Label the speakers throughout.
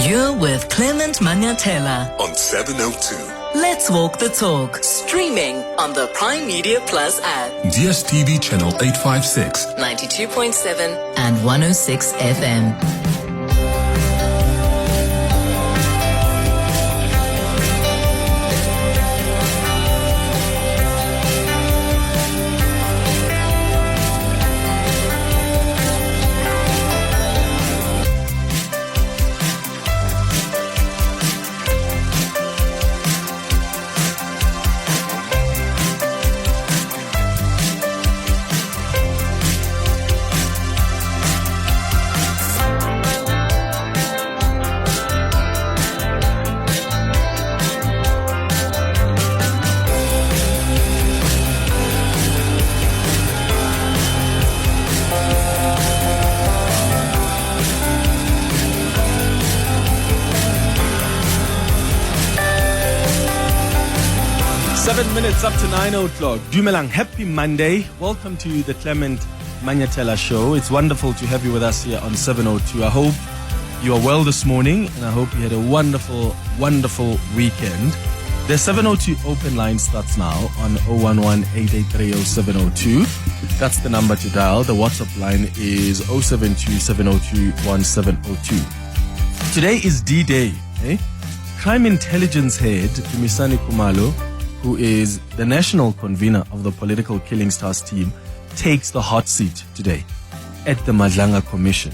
Speaker 1: You're with Clement Manyathela
Speaker 2: on 702.
Speaker 1: Let's walk the talk. Streaming on the Prime Media Plus app.
Speaker 2: DSTV channel 856.
Speaker 1: 92.7 and 106 FM.
Speaker 3: 7 minutes up to 9 o'clock. Dumelang, happy Monday. Welcome to the Clement Manyathela Show. It's wonderful to have you with us here on 702. I hope you are well this morning, and I hope you had a wonderful, wonderful weekend. The 702 open line starts now on 011-883-0702. That's the number to dial. The WhatsApp line is 072-702-1702. Today is D-Day. Crime Intelligence Head Dumisani Kumalo, who is the national convener of the Political Killings Task Team, takes the hot seat today at the Madlanga Commission.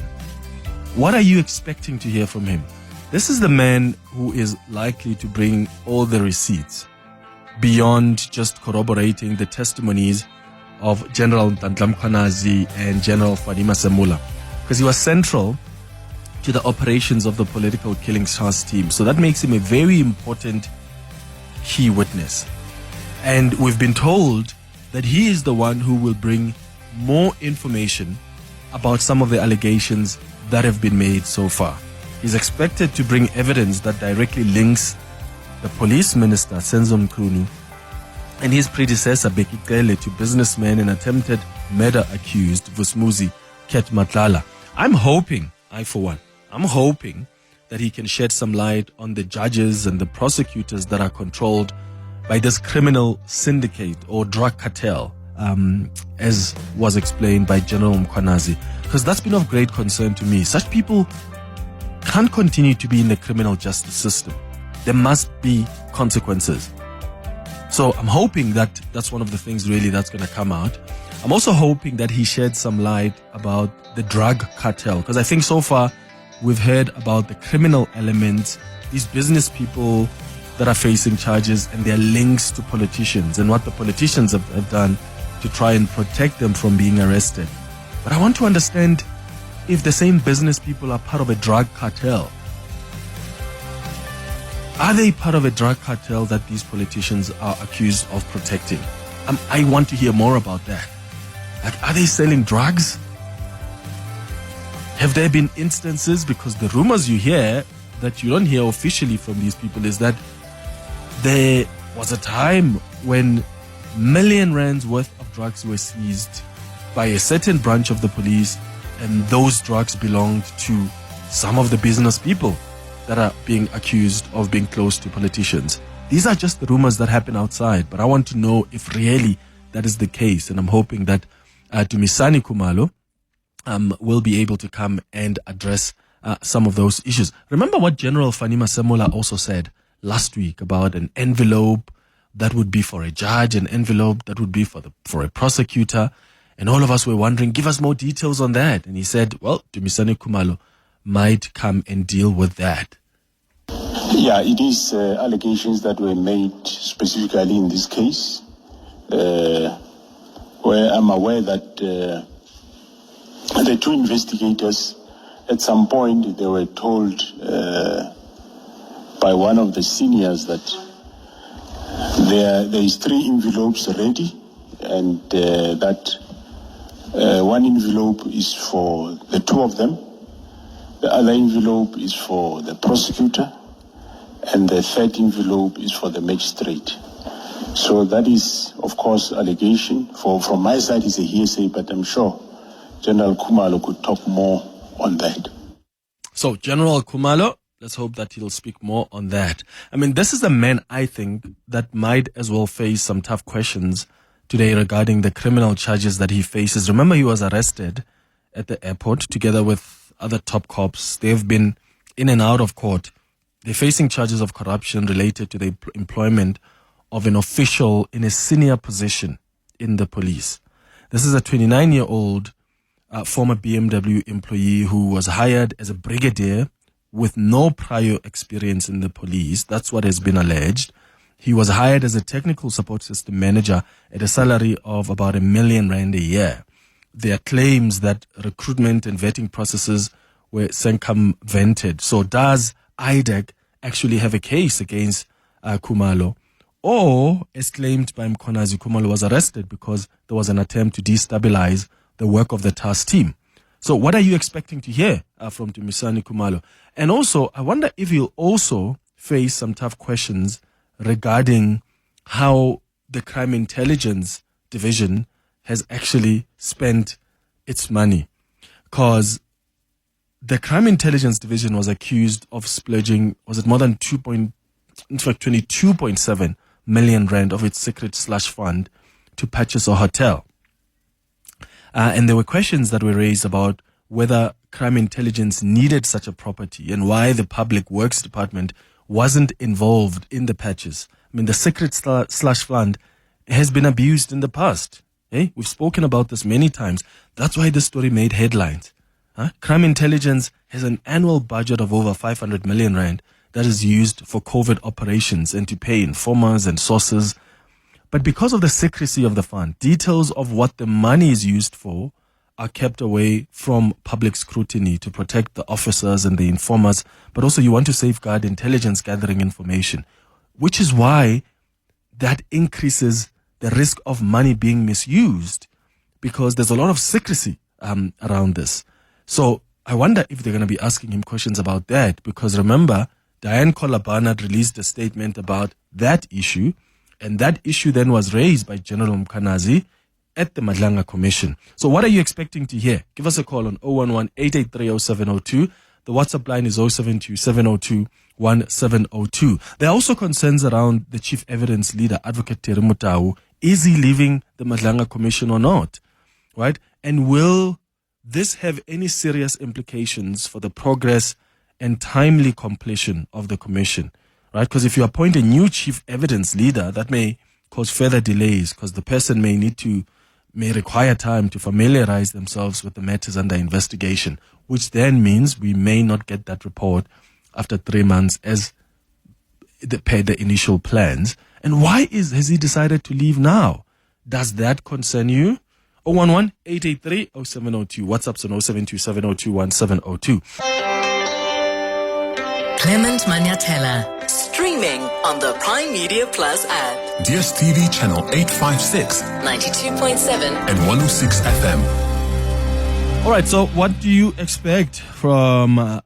Speaker 3: What are you expecting to hear from him? This is the man who is likely to bring all the receipts beyond just corroborating the testimonies of General Dumisani Khumalo and General Dumisani, because he was central to the operations of the Political Killings Task Team. So that makes him a very important key witness. And we've been told that he is the one who will bring more information about some of the allegations that have been made so far. He's expected to bring evidence that directly links the police minister, Senzo Mchunu, and his predecessor, Bheki Cele, to businessman and attempted murder accused, Vusmuzi Ket Matlala. I'm hoping that he can shed some light on the judges and the prosecutors that are controlled by this criminal syndicate or drug cartel, as was explained by General Mkhwanazi, because that's been of great concern to me. Such people can't continue to be in the criminal justice system. There must be consequences. So I'm hoping that that's one of the things really that's going to come out. I'm also hoping that he sheds some light about the drug cartel, because I think so far we've heard about the criminal elements, these business people that are facing charges and their links to politicians and what the politicians have done to try and protect them from being arrested. But I want to understand if the same business people are part of a drug cartel. Are they part of a drug cartel that these politicians are accused of protecting? I want to hear more about that. Like, are they selling drugs? Have there been instances, because the rumors you hear that you don't hear officially from these people is that there was a time when million rands worth of drugs were seized by a certain branch of the police, and those drugs belonged to some of the business people that are being accused of being close to politicians. These are just the rumors that happen outside, but I want to know if really that is the case, and I'm hoping that Dumisani Kumalo will be able to come and address some of those issues. Remember what General Dumisani also said last week about an envelope that would be for a judge, an envelope that would be for a prosecutor, and all of us were wondering, give us more details on that. And he said, well, Dumisani Kumalo might come and deal with that.
Speaker 4: Yeah, it is allegations that were made specifically in this case, where I'm aware that the two investigators, at some point, they were told by one of the seniors that there is 3 envelopes ready, and that one envelope is for the 2 of them, the other envelope is for the prosecutor, and the 3rd envelope is for the magistrate. So that is, of course, allegation. From my side, it's a hearsay, but I'm sure General Khumalo could talk more on that.
Speaker 3: So General Khumalo let's hope that he'll speak more on that. I mean, this is a man, I think, that might as well face some tough questions today regarding the criminal charges that he faces. Remember, he was arrested at the airport together with other top cops. They've been in and out of court. They're facing charges of corruption related to the employment of an official in a senior position in the police. This is a 29-year-old former BMW employee who was hired as a brigadier with no prior experience in the police. That's what has been alleged. He was hired as a technical support system manager at a salary of about R1 million a year. There are claims that recruitment and vetting processes were circumvented. So does IDEC actually have a case against Kumalo? Or, as claimed by Mkhonazi, Kumalo was arrested because there was an attempt to destabilize the work of the task team. So what are you expecting to hear from Dumisani Kumalo? And also, I wonder if he'll also face some tough questions regarding how the Crime Intelligence Division has actually spent its money. Because the Crime Intelligence Division was accused of splurging, was it more than 22.7 million rand of its secret slush fund to purchase a hotel. And there were questions that were raised about whether crime intelligence needed such a property and why the Public Works Department wasn't involved in the purchase. I mean, the secret slush fund has been abused in the past. We've spoken about this many times. That's why this story made headlines. Crime intelligence has an annual budget of over 500 million rand that is used for covert operations and to pay informers and sources. But because of the secrecy of the fund, details of what the money is used for are kept away from public scrutiny to protect the officers and the informers. But also you want to safeguard intelligence gathering information, which is why that increases the risk of money being misused, because there's a lot of secrecy around this. So I wonder if they're going to be asking him questions about that, because remember, Diane Kolabana released a statement about that issue, and that issue then was raised by General Mkhonazi at the Madlanga Commission. So what are you expecting to hear? Give us a call on 011-883-0702. The WhatsApp line is 072-702-1702. There are also concerns around the chief evidence leader, Advocate Terry Mutau. Is he leaving the Madlanga Commission or not? Right? And will this have any serious implications for the progress and timely completion of the commission? Right? Because if you appoint a new chief evidence leader, that may cause further delays, because the person may require time to familiarize themselves with the matters under investigation, which then means we may not get that report after 3 months as per the initial plans. And why has he decided to leave now? Does that concern you? 011-883-0702. WhatsApp's on 072-702-1702.
Speaker 1: Clement Manyathela, streaming on the Prime Media Plus app.
Speaker 2: DSTV channel 856,
Speaker 1: 92.7
Speaker 2: and 106 FM.
Speaker 3: All right, so what do you expect from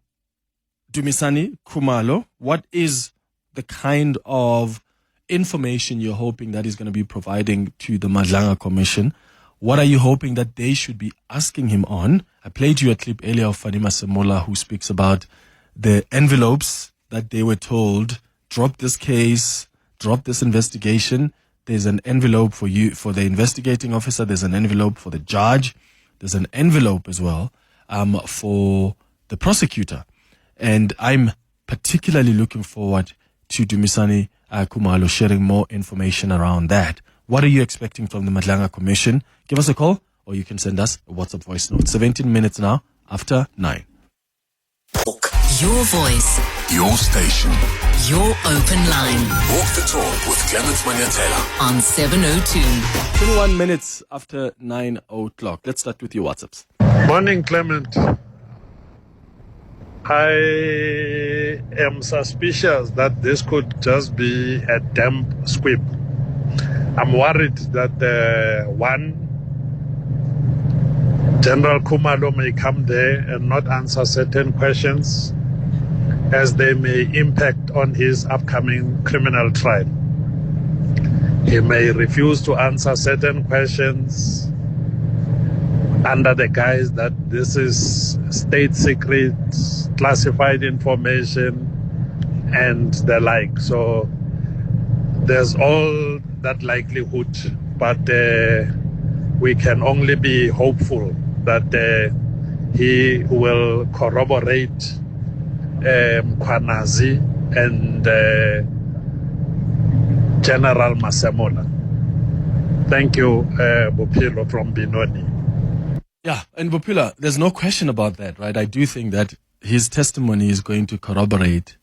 Speaker 3: Dumisani Kumalo? What is the kind of information you're hoping that he's going to be providing to the Madlanga Commission? What are you hoping that they should be asking him on? I played you a clip earlier of Fanima Semola, who speaks about the envelopes that they were told, drop this case, drop this investigation. There's an envelope for you, for the investigating officer. There's an envelope for the judge. There's an envelope as well for the prosecutor. And I'm particularly looking forward to Dumisani Kumalo sharing more information around that. What are you expecting from the Madlanga Commission? Give us a call, or you can send us a WhatsApp voice note. 17 minutes now after 9.
Speaker 1: Your voice,
Speaker 2: Your station.
Speaker 1: your open line
Speaker 2: Walk the talk with Clement Manyathela.
Speaker 1: on 702.
Speaker 3: 21 minutes after 9 o'clock. Let's start with your WhatsApps.
Speaker 5: Morning, Clement. I am suspicious that this could just be a damp squib. I'm worried that General Kumalo may come there and not answer certain questions, as they may impact on his upcoming criminal trial. He may refuse to answer certain questions under the guise that this is state secrets classified information, and the like. So there's all that likelihood, but we can only be hopeful that he will corroborate Kwanazi and General Masemola. Thank you, Bupilo from Benoni.
Speaker 3: Yeah, and Bupila, there's no question about that, right? I do think that his testimony is going to corroborate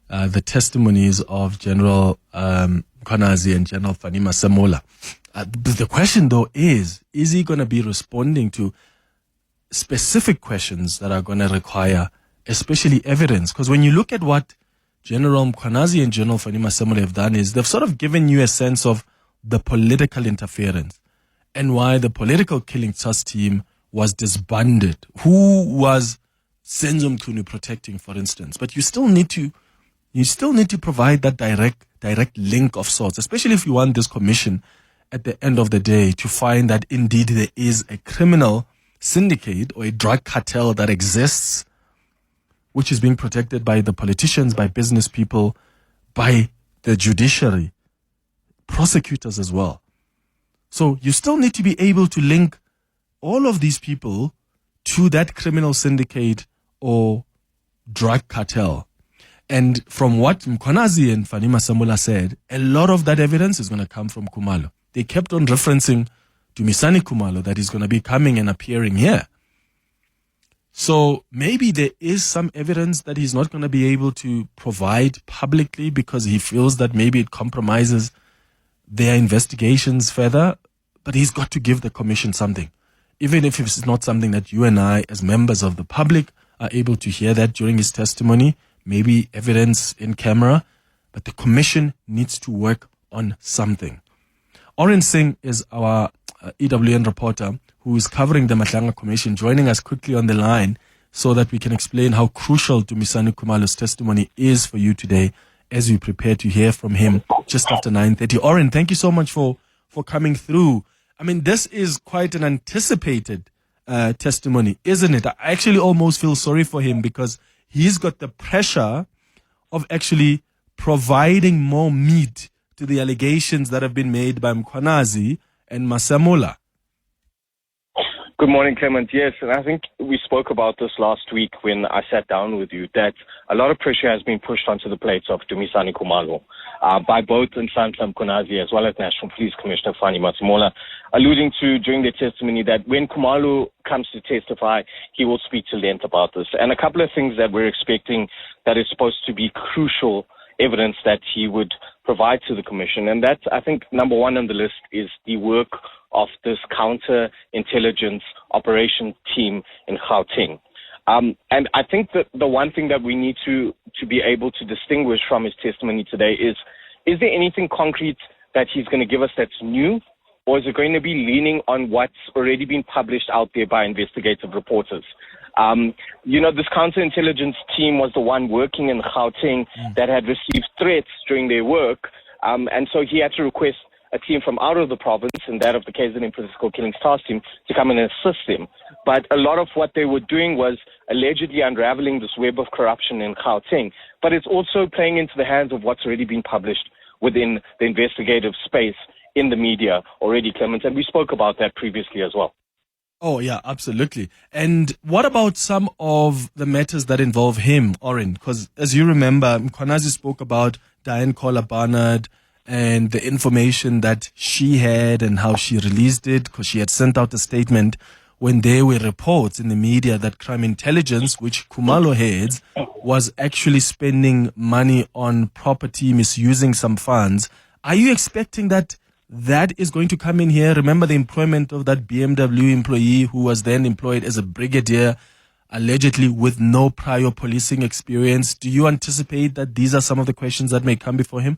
Speaker 3: the testimonies of General Kwanazi and General Fani Masemola. The question, though, is he going to be responding to specific questions that are going to require especially evidence? Because when you look at what General Kwanazi and General Fani Masemola have done, is they've sort of given you a sense of the political interference and why the political killing trust team was disbanded. Who was Senzo Mkhunu protecting, for instance? But you still need to provide that direct link of sorts, especially if you want this commission at the end of the day to find that indeed there is a criminal syndicate or a drug cartel that exists, which is being protected by the politicians, by business people, by the judiciary, prosecutors as well. So you still need to be able to link all of these people to that criminal syndicate or drug cartel. And from what Mkhwanazi and Fani Masemola said, a lot of that evidence is going to come from Khumalo. They kept on referencing Dumisani Kumalo that is going to be coming and appearing here. So maybe there is some evidence that he's not going to be able to provide publicly because he feels that maybe it compromises their investigations further, but he's got to give the commission something. Even if it's not something that you and I, as members of the public, are able to hear that during his testimony, maybe evidence in camera, but the commission needs to work on something. Orrin Singh is our EWN reporter who is covering the Madlanga Commission, joining us quickly on the line so that we can explain how crucial Dumisani Kumalo's testimony is for you today as we prepare to hear from him just after 9:30. Orrin, thank you so much for coming through. I mean, this is quite an anticipated testimony, isn't it? I actually almost feel sorry for him because he's got the pressure of actually providing more meat to the allegations that have been made by Mkhwanazi and Masemola.
Speaker 6: Good morning, Clement. Yes, and I think we spoke about this last week when I sat down with you, that a lot of pressure has been pushed onto the plates of Dumisani Kumalo by both Nhlanhla Mkhwanazi as well as National Police Commissioner Fani Masemola, alluding to during their testimony that when Kumalo comes to testify, he will speak to length about this. And a couple of things that we're expecting that is supposed to be crucial evidence that he would provide to the commission. And that's, I think, number one on the list is the work of this counter-intelligence operation team in Gauteng. And I think that the one thing that we need to be able to distinguish from his testimony today is there anything concrete that he's going to give us that's new, or is it going to be leaning on what's already been published out there by investigative reporters? This counterintelligence team was the one working in Gauteng that had received threats during their work, and so he had to request a team from out of the province, and that of the KZN Political Killings Task Team, to come and assist him. But a lot of what they were doing was allegedly unraveling this web of corruption in Gauteng. But it's also playing into the hands of what's already been published within the investigative space in the media already, Clement, and we spoke about that previously as well.
Speaker 3: Oh, yeah, absolutely. And what about some of the matters that involve him, Orrin? Because as you remember, Mkhwanazi spoke about Diane Collar Barnard and the information that she had and how she released it, because she had sent out a statement when there were reports in the media that crime intelligence, which Khumalo heads, was actually spending money on property, misusing some funds. Are you expecting that is going to come in here? Remember the employment of that BMW employee who was then employed as a brigadier, allegedly with no prior policing experience. Do you anticipate that these are some of the questions that may come before him?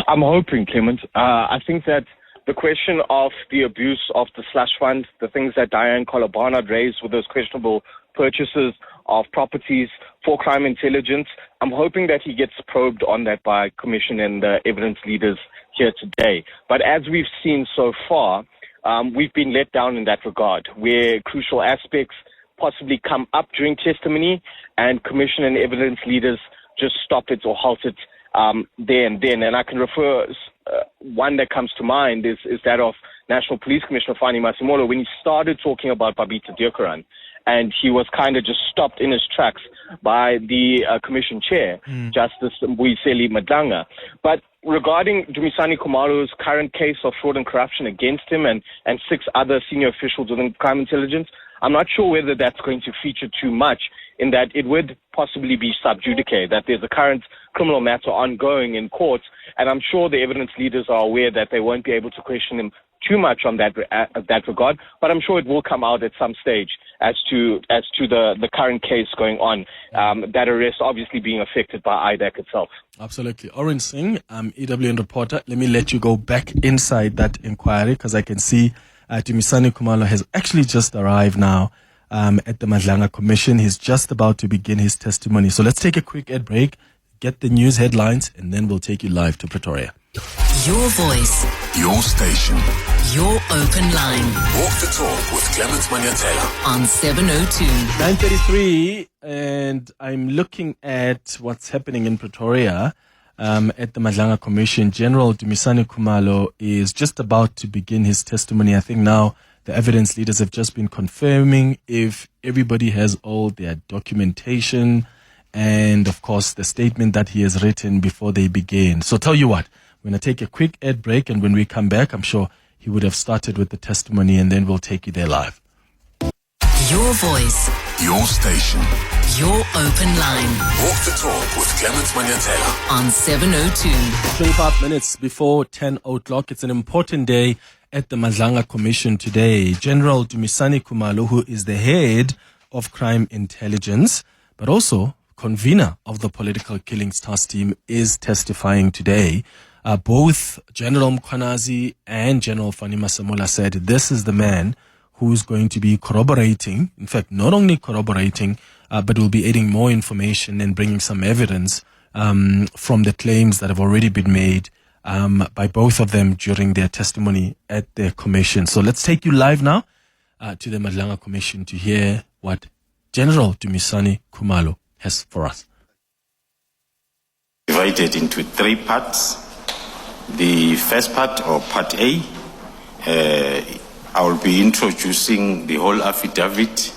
Speaker 6: I'm hoping, Clement. I think that the question of the abuse of the slush fund, the things that Diane Collar Barnard raised with those questionable purchases of properties for crime intelligence, I'm hoping that he gets probed on that by Commission and the evidence leaders here today. But as we've seen so far, we've been let down in that regard, where crucial aspects possibly come up during testimony, and Commission and evidence leaders just stop it or halt it there and then. And I can refer, one that comes to mind is that of National Police Commissioner Fani Masimolo, when he started talking about Babita Deokaran, and he was kind of just stopped in his tracks by the Commission Chair, Justice Mbuyiseli Madlanga. But regarding Dumisani Kumalo's current case of fraud and corruption against him and 6 other senior officials within crime intelligence, I'm not sure whether that's going to feature too much, in that it would possibly be sub judice, that there's a current criminal matter ongoing in court, and I'm sure the evidence leaders are aware that they won't be able to question him too much on that regard, but I'm sure it will come out at some stage as to the current case going on, that arrest obviously being affected by IDAC itself. Absolutely.
Speaker 3: Orrin Singh, EWN Reporter, let me let you go back inside that inquiry, because I can see Dumisani Kumalo has actually just arrived now at the Madlanga Commission. He's just about to begin his testimony. So let's take a quick ad break, get the news headlines, and then we'll take you live to Pretoria.
Speaker 1: Your voice.
Speaker 2: Your station.
Speaker 1: Your open line.
Speaker 2: Walk the talk with Clement Manyathela.
Speaker 1: On 702.
Speaker 3: 9:33, and I'm looking at what's happening in Pretoria at the Madlanga Commission. General Dumisani Khumalo is just about to begin his testimony. I think now the evidence leaders have just been confirming if everybody has all their documentation and, of course, the statement that he has written before they begin. So tell you what, we're going to take a quick ad break, and when we come back, I'm sure he would have started with the testimony, and then we'll take you there live.
Speaker 1: Your voice.
Speaker 2: Your station.
Speaker 1: Your open line.
Speaker 2: Walk the talk with Clement Manyathela.
Speaker 1: On 702.
Speaker 3: 25 minutes before 10 o'clock. It's an important day at the Madlanga Commission today. General Dumisani Kumalo, who is the head of crime intelligence, but also convener of the political killings task team, is testifying today. Both General Mkhwanazi and General Fani Masimolo said this is the man who's going to be corroborating, in fact, not only corroborating, but will be adding more information and bringing some evidence from the claims that have already been made by both of them during their testimony at the commission. So let's take you live now to the Madlanga Commission to hear what General Dumisani Khumalo has for us.
Speaker 7: Divided into 3 parts. The first part, or part A, I will be introducing the whole affidavit,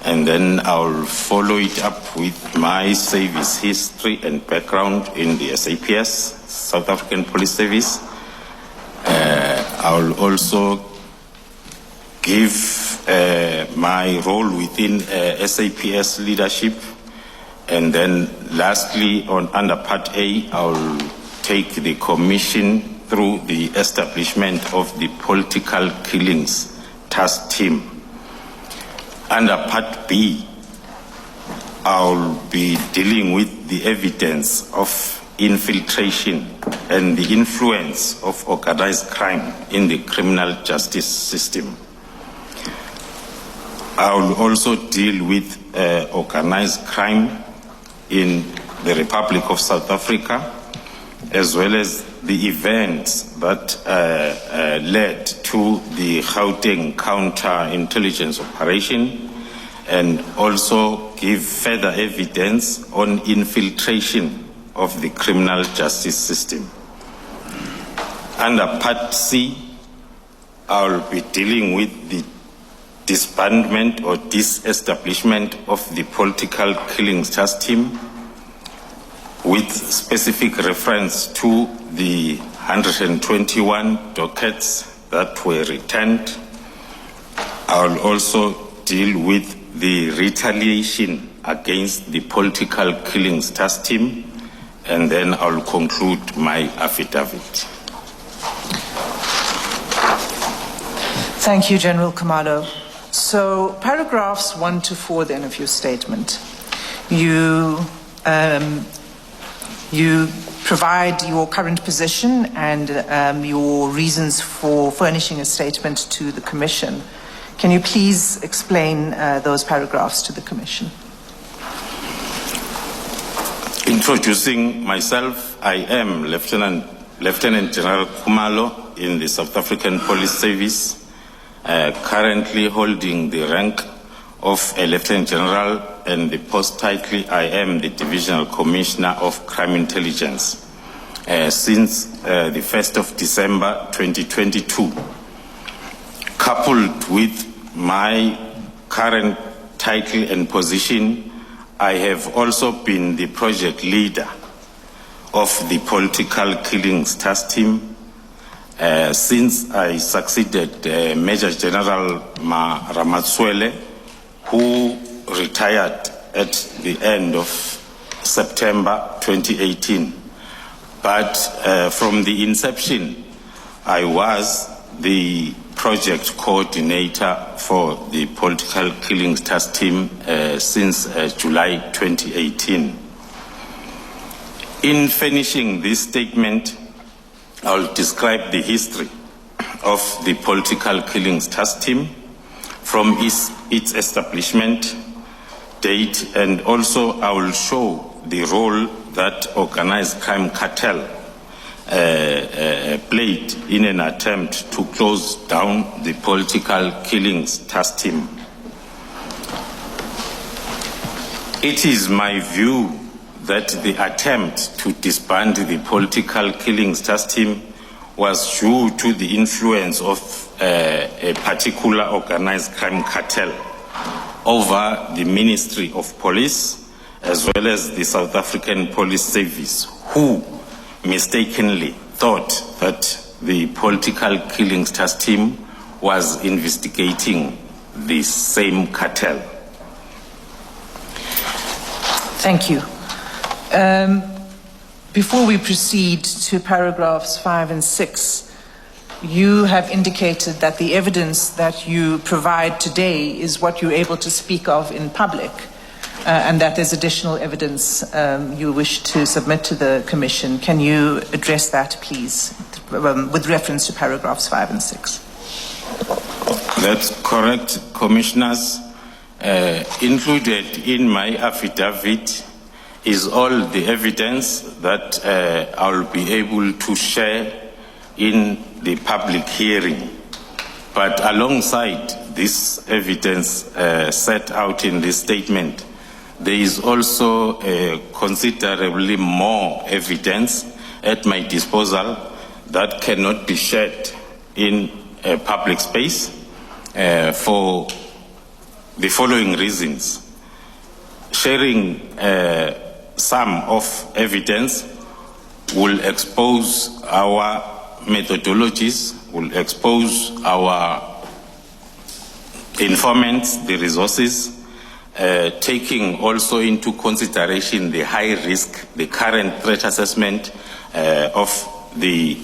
Speaker 7: and then I will follow it up with my service history and background in the SAPS, South African Police Service. I will also give my role within SAPS leadership, and then lastly, under part A, I will take the commission through the establishment of the political killings task team. Under part B, I'll be dealing with the evidence of infiltration and the influence of organized crime in the criminal justice system. I will also deal with organized crime in the Republic of South Africa, as well as the events that led to the Gauteng counter-intelligence operation, and also give further evidence on infiltration of the criminal justice system. Under Part C, I will be dealing with the disbandment or disestablishment of the political killings task team, with specific reference to the 121 dockets that were returned. I will also deal with the retaliation against the political killings task team, and then I will conclude my affidavit.
Speaker 8: Thank you, General Khumalo. So, paragraphs 1 to 4 then of your statement. You provide your current position and your reasons for furnishing a statement to the Commission. Can you please explain those paragraphs to the Commission?
Speaker 7: Introducing myself, I am Lieutenant General Khumalo in the South African Police Service, currently holding the rank of a Lieutenant General, and the post title I am the Divisional Commissioner of Crime Intelligence since the 1st of December 2022. Coupled with my current title and position, I have also been the project leader of the Political Killings Task Team since I succeeded Major General Ramatswele, who retired at the end of September 2018. But from the inception, I was the project coordinator for the Political Killings Task Team since July 2018. In finishing this statement, I will describe the history of the Political Killings Task Team from its establishment date, and also I will show the role that organized crime cartel played in an attempt to close down the Political Killings Task Team. It is my view that the attempt to disband the Political Killings Task Team was due to the influence of a particular organized crime cartel over the Ministry of Police as well as the South African Police Service, who mistakenly thought that the Political Killings Task Team was investigating the same cartel.
Speaker 8: Thank you. Before we proceed to paragraphs 5 and 6, you have indicated that the evidence that you provide today is what you're able to speak of in public, and that there's additional evidence you wish to submit to the Commission. Can you address that, please, with reference to paragraphs 5 and 6?
Speaker 7: That's correct, Commissioners. Included in my affidavit is all the evidence that I'll be able to share in the public hearing. But alongside this evidence set out in this statement, there is also considerably more evidence at my disposal that cannot be shared in a public space for the following reasons. Sharing some of evidence will expose our methodologies, will expose our informants, the resources, taking also into consideration the high risk, the current threat assessment of the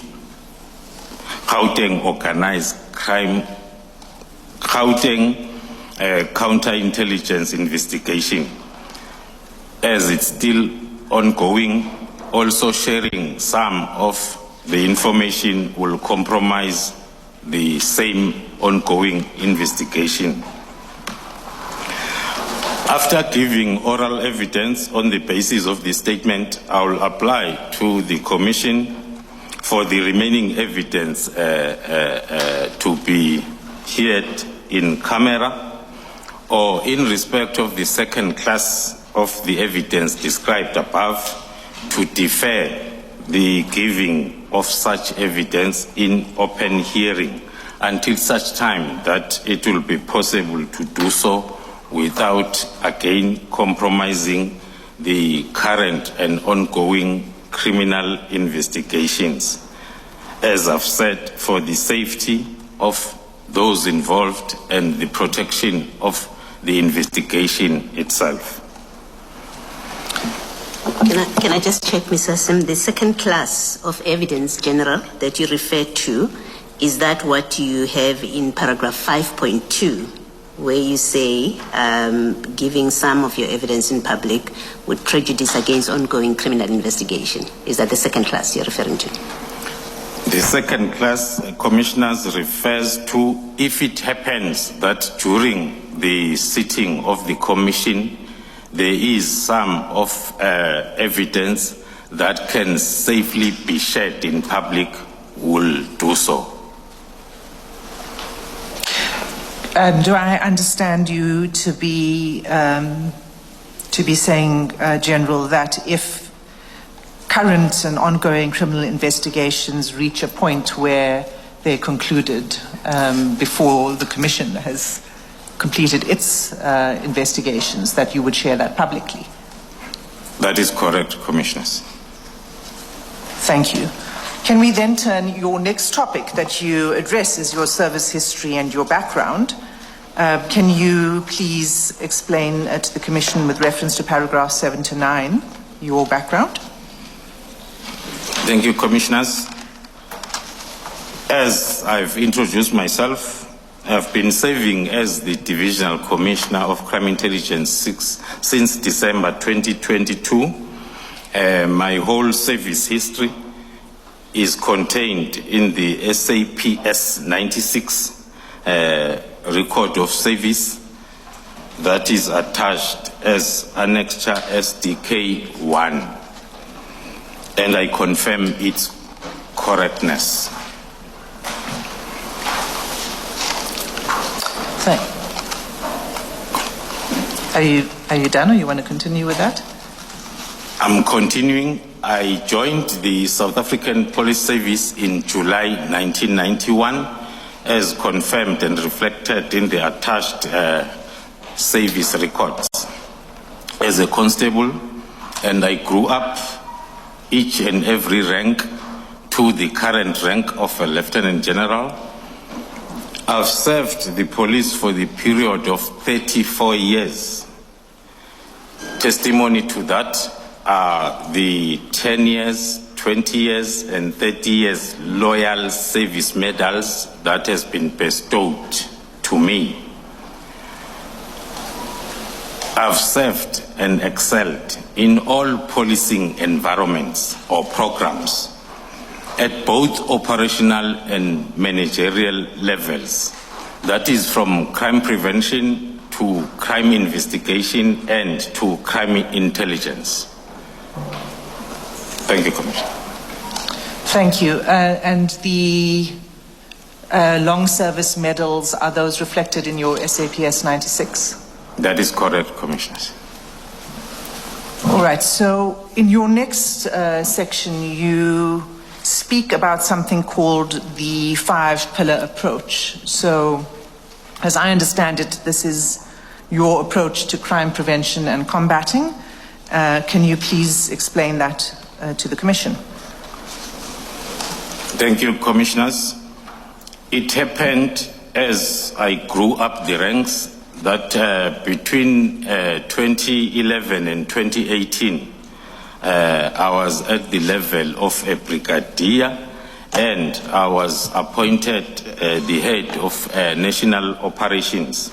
Speaker 7: Gauteng organized crime, Gauteng counterintelligence investigation, as it's still ongoing. Also sharing some of the information will compromise the same ongoing investigation. After giving oral evidence on the basis of this statement, I will apply to the Commission for the remaining evidence to be heard in camera, or in respect of the second class of the evidence described above, to defer the giving of such evidence in open hearing until such time that it will be possible to do so without again compromising the current and ongoing criminal investigations. As I've said, for the safety of those involved and the protection of the investigation itself.
Speaker 9: Can I just check, Mr. Sim, the second class of evidence, General, that you referred to, is that what you have in paragraph 5.2, where you say giving some of your evidence in public would prejudice against ongoing criminal investigation? Is that the second class you're referring to?
Speaker 7: The second class, Commissioners, refers to if it happens that during the sitting of the Commission there is some of evidence that can safely be shared in public, will do so.
Speaker 8: Do I understand you to be saying, General, that if current and ongoing criminal investigations reach a point where they're concluded before the Commission has completed its investigations, that you would share that publicly?
Speaker 7: That is correct, Commissioners.
Speaker 8: Thank you. Can we then turn, your next topic that you address is your service history and your background. Can you please explain to the Commission with reference to paragraphs 7 to 9 your background?
Speaker 7: Thank you, Commissioners. As I've introduced myself, I've been serving as the Divisional Commissioner of Crime Intelligence since December 2022. My whole service history is contained in the SAPS 96 record of service that is attached as Annexure SDK 1, and I confirm its correctness.
Speaker 8: Are you done, or you want to continue with that?
Speaker 7: I'm continuing. I joined the South African Police Service in July 1991, as confirmed and reflected in the attached service records, as a constable, and I grew up each and every rank to the current rank of a Lieutenant General. I've served the police for the period of 34 years. Testimony to that are the 10 years, 20 years, and 30 years loyal service medals that has been bestowed to me. I've served and excelled in all policing environments or programs at both operational and managerial levels. That is from crime prevention to crime investigation and to crime intelligence. Thank you, Commissioner.
Speaker 8: Thank you. And the long service medals, are those reflected in your SAPS 96?
Speaker 7: That is correct, Commissioners.
Speaker 8: All right. So in your next section, you speak about something called the 5-pillar approach. So as I understand it, this is your approach to crime prevention and combating. Can you please explain that to the Commission?
Speaker 7: Thank you, Commissioners. It happened as I grew up the ranks that between 2011 and 2018, I was at the level of a brigadier, and I was appointed the head of national operations,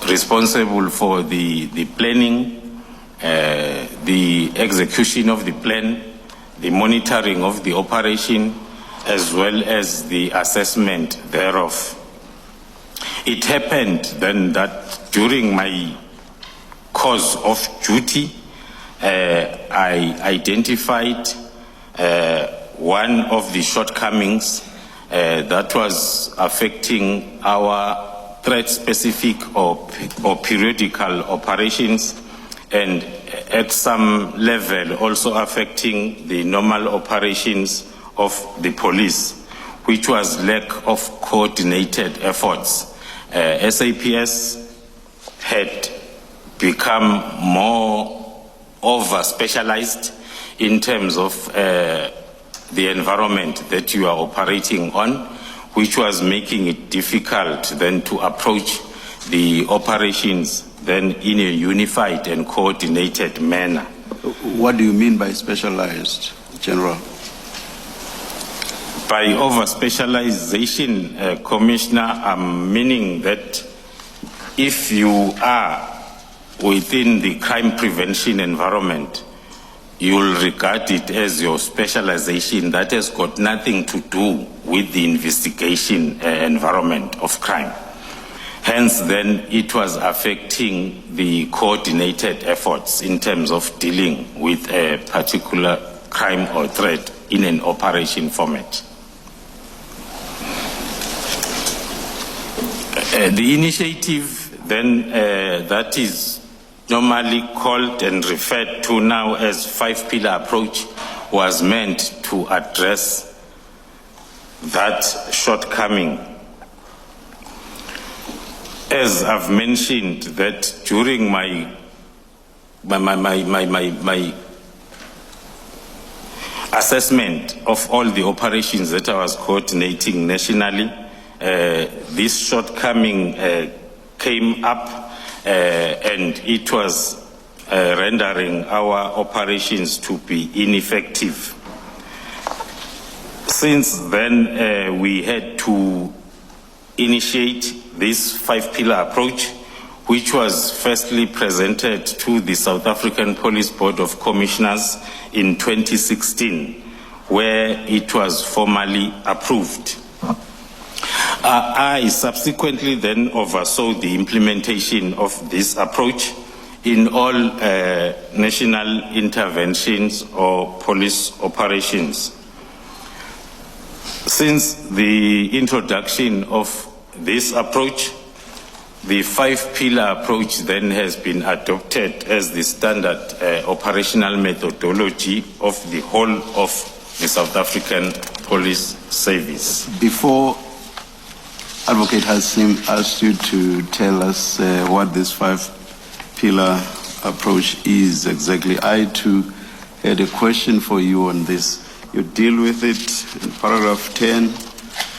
Speaker 7: responsible for the planning, the execution of the plan, the monitoring of the operation, as well as the assessment thereof. It happened then that during my course of duty, I identified one of the shortcomings that was affecting our threat-specific or periodical operations, and at some level also affecting the normal operations of the police, which was lack of coordinated efforts. SAPS had become more over-specialized in terms of the environment that you are operating on, which was making it difficult then to approach the operations then in a unified and coordinated manner.
Speaker 10: What do you mean by specialized, General?
Speaker 7: By over-specialization, Commissioner, I'm meaning that if you are within the crime prevention environment, you'll regard it as your specialization that has got nothing to do with the investigation environment of crime. Hence, then, it was affecting the coordinated efforts in terms of dealing with a particular crime or threat in an The initiative then that is normally called and referred to now as five-pillar approach was meant to address that shortcoming. As I've mentioned that during my assessment of all the operations that I was coordinating nationally, this shortcoming came up and it was rendering our operations to be ineffective. Since then, we had to initiate this five-pillar approach, which was firstly presented to the South African Police Board of Commissioners in 2016, where it was formally approved. I subsequently then oversaw the implementation of this approach in all national interventions or police operations. Since the introduction of this approach, the five-pillar approach then has been adopted as the standard operational methodology of the whole of the South African Police Service.
Speaker 10: Before Advocate Hassim asked you to tell us what this five-pillar approach is exactly, I too had a question for you on this. You deal with it in paragraph 10,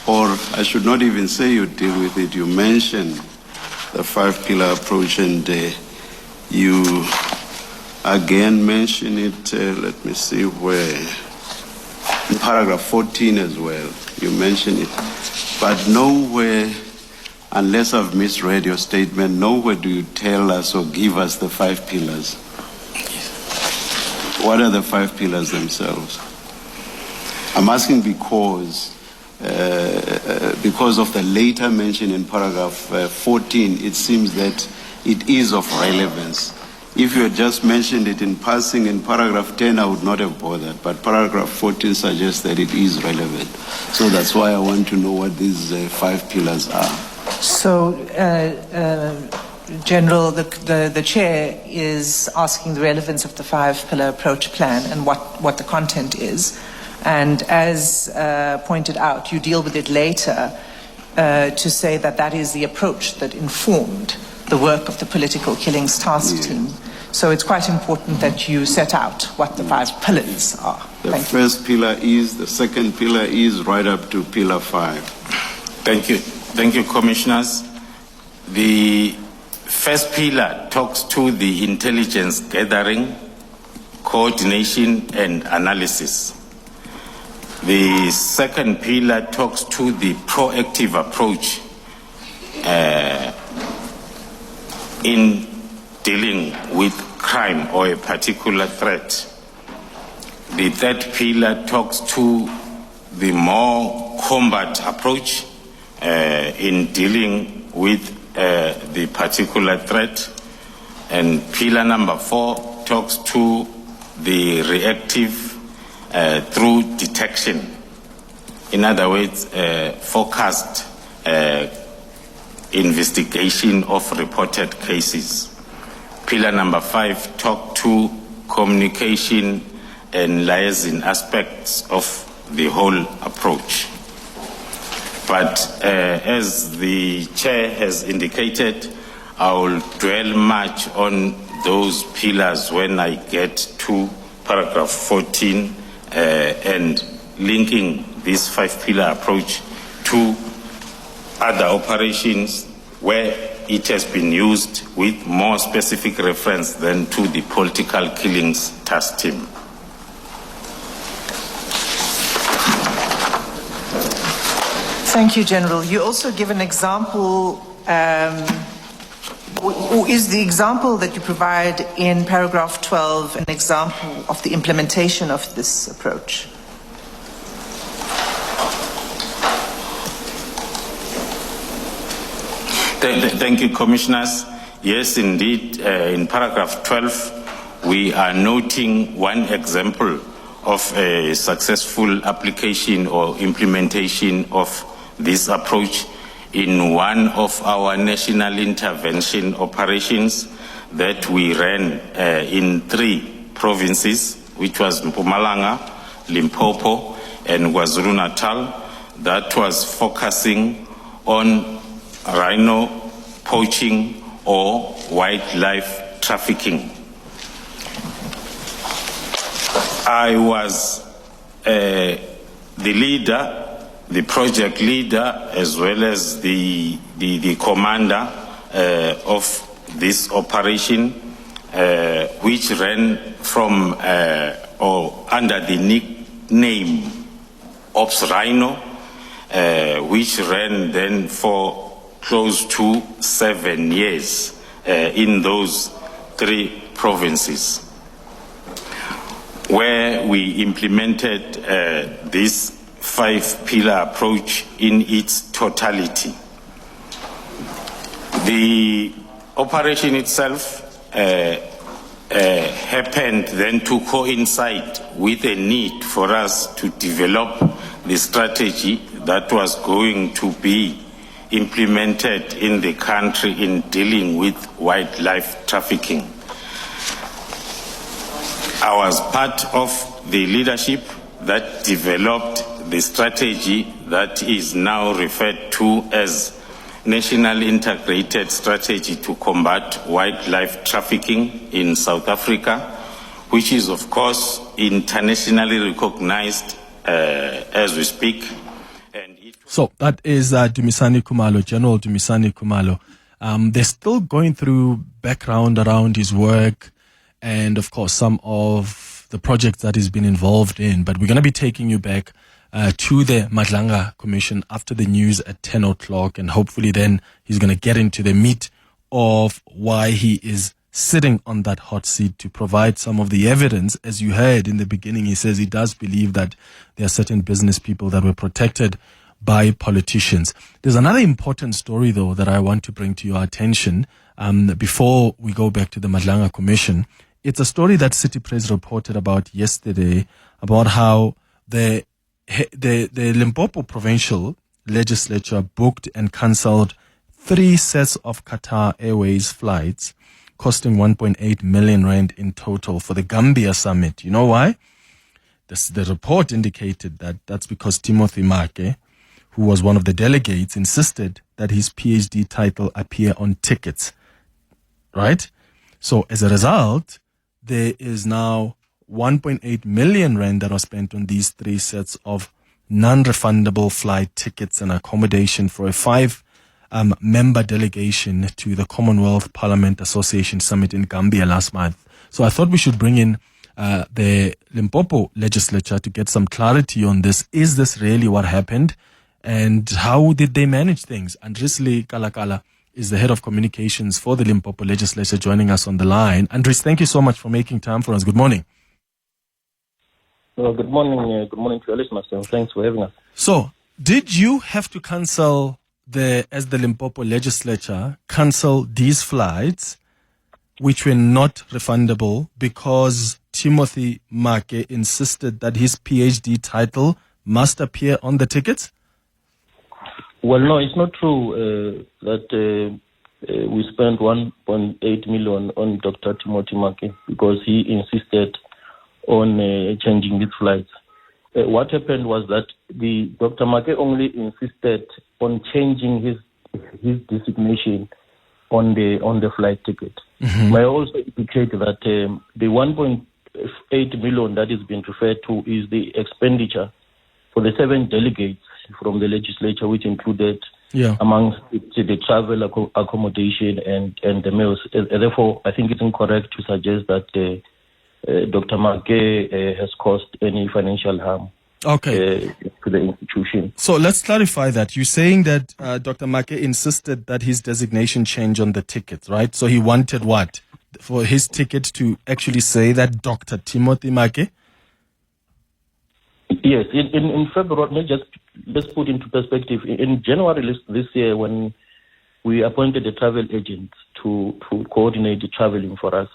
Speaker 10: or I should not even say you deal with it, you mention the five-pillar approach, and you again mention it, let me see where, in paragraph 14 as well, you mention it. But nowhere, unless I've misread your statement, nowhere do you tell us or give us the five pillars. What are the five pillars themselves? I'm asking because of the later mention in paragraph 14, it seems that it is of relevance. If you had just mentioned it in passing in paragraph 10, I would not have bothered, but paragraph 14 suggests that it is relevant. So that's why I want to know what these five pillars are.
Speaker 8: So, General, the Chair is asking the relevance of the five-pillar approach plan and what the content is. And as pointed out, you deal with it later to say that that is the approach that informed the work of the political killings task team. So it's quite important that you set out what the five pillars are.
Speaker 10: The first pillar is, the second pillar is, right up to pillar 5.
Speaker 7: Thank you. Thank you, Commissioners. The first pillar talks to the intelligence gathering, coordination, and analysis. The second pillar talks to the proactive approach in dealing with crime or a particular threat. The third pillar talks to the more combat approach in dealing with the particular threat. And pillar number 4 talks to the reactive through detection. In other words, focused investigation of reported cases. Pillar number 5 talk to communication and liaison aspects of the whole approach. But as the Chair has indicated, I will dwell much on those pillars when I get to paragraph 14 and linking this five-pillar approach to other operations where it has been used with more specific reference than to the political killings task team.
Speaker 8: Thank you, General. You also give an example, is the example that you provide in paragraph 12 an example of the implementation of this approach?
Speaker 7: Thank you, Commissioners. Yes, indeed, in paragraph 12, we are noting one example of a successful application or implementation of this approach in one of our national intervention operations that we ran in 3 provinces, which was Mpumalanga, Limpopo, and KwaZulu-Natal, that was focusing on rhino poaching or wildlife trafficking. I was the leader, the project leader, as well as the commander of this operation, which ran from or under the nickname Ops Rhino, which ran then for close to 7 years in those 3 provinces, where we implemented this 5-pillar approach in its totality. The operation itself happened then to coincide with a need for us to develop the strategy that was going to be implemented in the country in dealing with wildlife trafficking. I was part of the leadership that developed the strategy that is now referred to as National Integrated Strategy to Combat Wildlife Trafficking in South Africa, which is, of course, internationally recognized as we speak.
Speaker 3: So that is Dumisani Kumalo, General Dumisani Kumalo. They're still going through background around his work and, of course, some of the projects that he's been involved in. But we're going to be taking you back to the Madlanga Commission after the news at 10 o'clock. And hopefully then he's going to get into the meat of why he is sitting on that hot seat to provide some of the evidence. As you heard in the beginning, he says he does believe that there are certain business people that were protected by politicians. There's another important story, though, that I want to bring to your attention before we go back to the Madlanga Commission. It's a story that City Press reported about yesterday, about how the Limpopo provincial legislature booked and cancelled 3 sets of Qatar Airways flights costing 1.8 million rand in total for the Gambia summit. You know why? The report indicated that that's because Timothy Make, who was one of the delegates, insisted that his PhD title appear on tickets. Right? So as a result, there is now 1.8 million rand that was spent on these 3 sets of non-refundable flight tickets and accommodation for a 5-member delegation to the Commonwealth Parliament Association Summit in Gambia last month. So I thought we should bring in the Limpopo legislature to get some clarity on this. Is this really what happened? And how did they manage things? Andrisli Kalakala is the head of communications for the Limpopo legislature, joining us on the line. Andris, thank you so much for making time for us. Good morning.
Speaker 11: Well, good morning. Good morning to your listeners. Thanks for having us.
Speaker 3: So, did you have to cancel as the Limpopo legislature, cancel these flights, which were not refundable, because Timothy Make insisted that his PhD title must appear on the tickets?
Speaker 11: Well, no, it's not true that we spent 1.8 million on Dr. Timothy Make because he insisted on changing his flights. What happened was that the Dr. Make only insisted on changing his designation on the flight ticket. Mm-hmm. May I also indicate that the 1.8 million that is being referred to is the expenditure for the 7 delegates from the legislature, which included amongst the travel accommodation and the meals. Therefore, I think it's incorrect to suggest that Dr. Make has caused any financial harm to the institution.
Speaker 3: So let's clarify that. You're saying that Dr. Make insisted that his designation change on the ticket, right? So he wanted what? For his ticket to actually say that Dr. Timothy Make?
Speaker 11: Yes. In February, let's put into perspective. In January this year, when we appointed a travel agent to coordinate the traveling for us,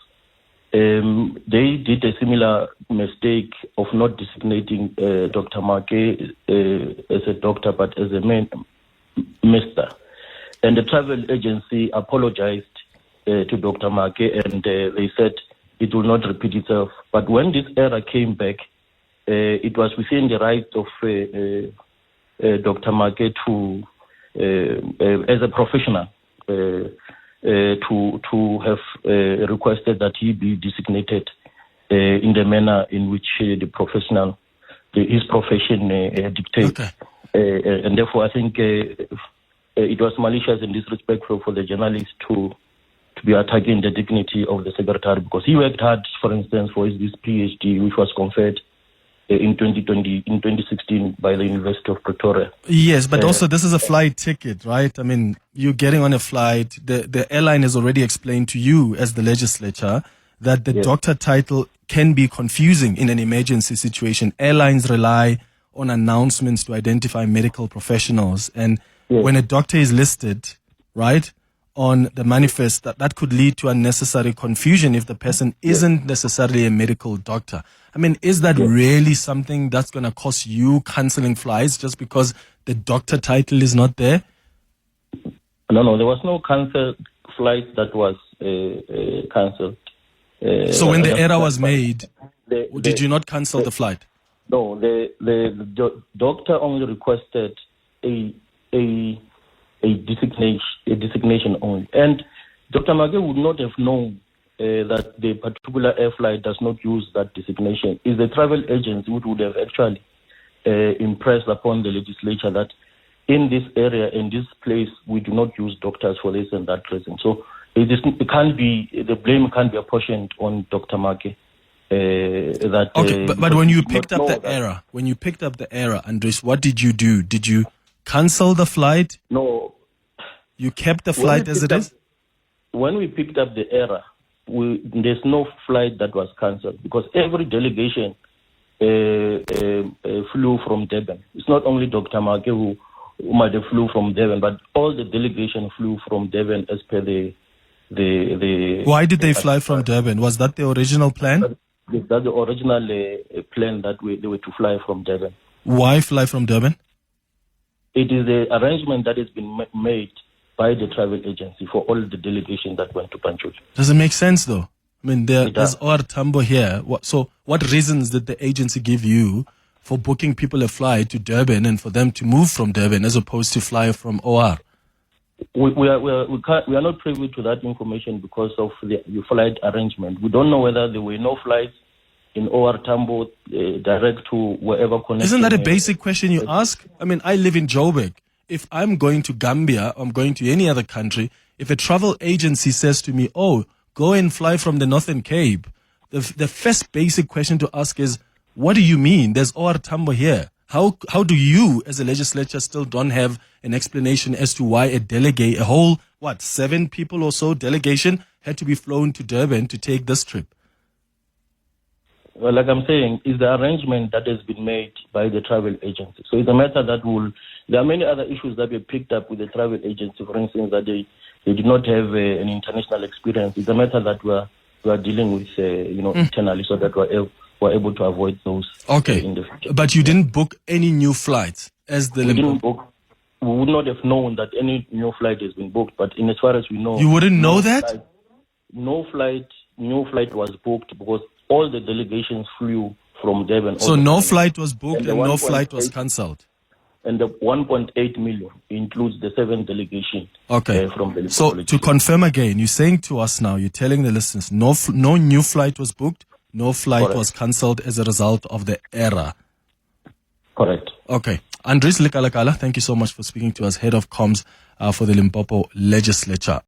Speaker 11: they did a similar mistake of not designating Dr. Make as a doctor, but as a Mr. And the travel agency apologized to Dr. Make, and they said it will not repeat itself. But when this error came back, it was within the right of Dr. Make to, as a professional, to have requested that he be designated in the manner in which his profession dictates.
Speaker 3: Okay.
Speaker 11: And therefore, I think it was malicious and disrespectful for the journalist to be attacking the dignity of the secretary, because he worked hard, for instance, for this PhD, which was conferred in 2016 by the University of Pretoria.
Speaker 3: Yes, but also this is a flight ticket, right? I mean, you're getting on a flight. The airline has already explained to you as the legislature that the doctor title can be confusing in an emergency situation. Airlines rely on announcements to identify medical professionals. And when a doctor is listed, right, on the manifest, that could lead to unnecessary confusion if the person isn't necessarily a medical doctor. I mean, is that really something that's going to cost you cancelling flights just because the doctor title is not there?
Speaker 11: No, there was no cancelled flight that was cancelled.
Speaker 3: So when the error was made, did you not cancel the flight?
Speaker 11: No, the doctor only requested a designation only. And Dr. Mage would not have known that the particular air flight does not use that designation. It's the travel agency which would have actually impressed upon the legislature that in this area, in this place, we do not use doctors for this and that reason. So the blame can't be apportioned on Dr. Mage.
Speaker 3: But when you picked up the error, Andres, what did you do? Did you cancel the flight?
Speaker 11: No.
Speaker 3: You kept the flight as it is?
Speaker 11: When we picked up the error, there's no flight that was cancelled because every delegation flew from Durban. It's not only Dr. Make who might have flew from Durban, but all the delegation flew from Durban as per the
Speaker 3: Why did they fly from Durban? Was that the original plan?
Speaker 11: That's the original plan that they were to fly from Durban.
Speaker 3: Why fly from Durban?
Speaker 11: It is the arrangement that has been made by the travel agency for all the delegation that went to Banjul.
Speaker 3: Does it make sense though? I mean, there's OR Tambo here. So what reasons did the agency give you for booking people a flight to Durban and for them to move from Durban as opposed to fly from OR?
Speaker 11: We are not privy to that information because of the flight arrangement. We don't know whether there were no flights in OR Tambo direct to wherever connected.
Speaker 3: Isn't that a basic question you ask? I mean, I live in Joburg. If I'm going to Gambia, I'm going to any other country, if a travel agency says to me, oh, go and fly from the Northern Cape, the first basic question to ask is, what do you mean? There's OR Tambo here. How do you, as a legislature, still don't have an explanation as to why a whole 7 people or so delegation had to be flown to Durban to take this trip?
Speaker 11: Well, like I'm saying, it's the arrangement that has been made by the travel agency. So it's a matter that there are many other issues that were picked up with the travel agency, for instance, that they did not have an international experience. It's a matter that we are dealing with, internally, so that we're able to avoid those.
Speaker 3: Okay,
Speaker 11: in the future.
Speaker 3: But you didn't book any new flights as the
Speaker 11: Limpopo. We would not have known that any new flight has been booked, but in as far as we know,
Speaker 3: you wouldn't know that?
Speaker 11: New flight was booked because all the delegations flew from Durban.
Speaker 3: So no flight was booked and no flight was cancelled.
Speaker 11: And the 1.8 million includes the 7 delegations.
Speaker 3: Okay.
Speaker 11: From the
Speaker 3: so to confirm again, you're saying to us now, you're telling the listeners, no new flight was booked, no flight was cancelled as a result of the error.
Speaker 11: Correct.
Speaker 3: Okay. Andres Likalakala, thank you so much for speaking to us, Head of Comms for the Limpopo Legislature.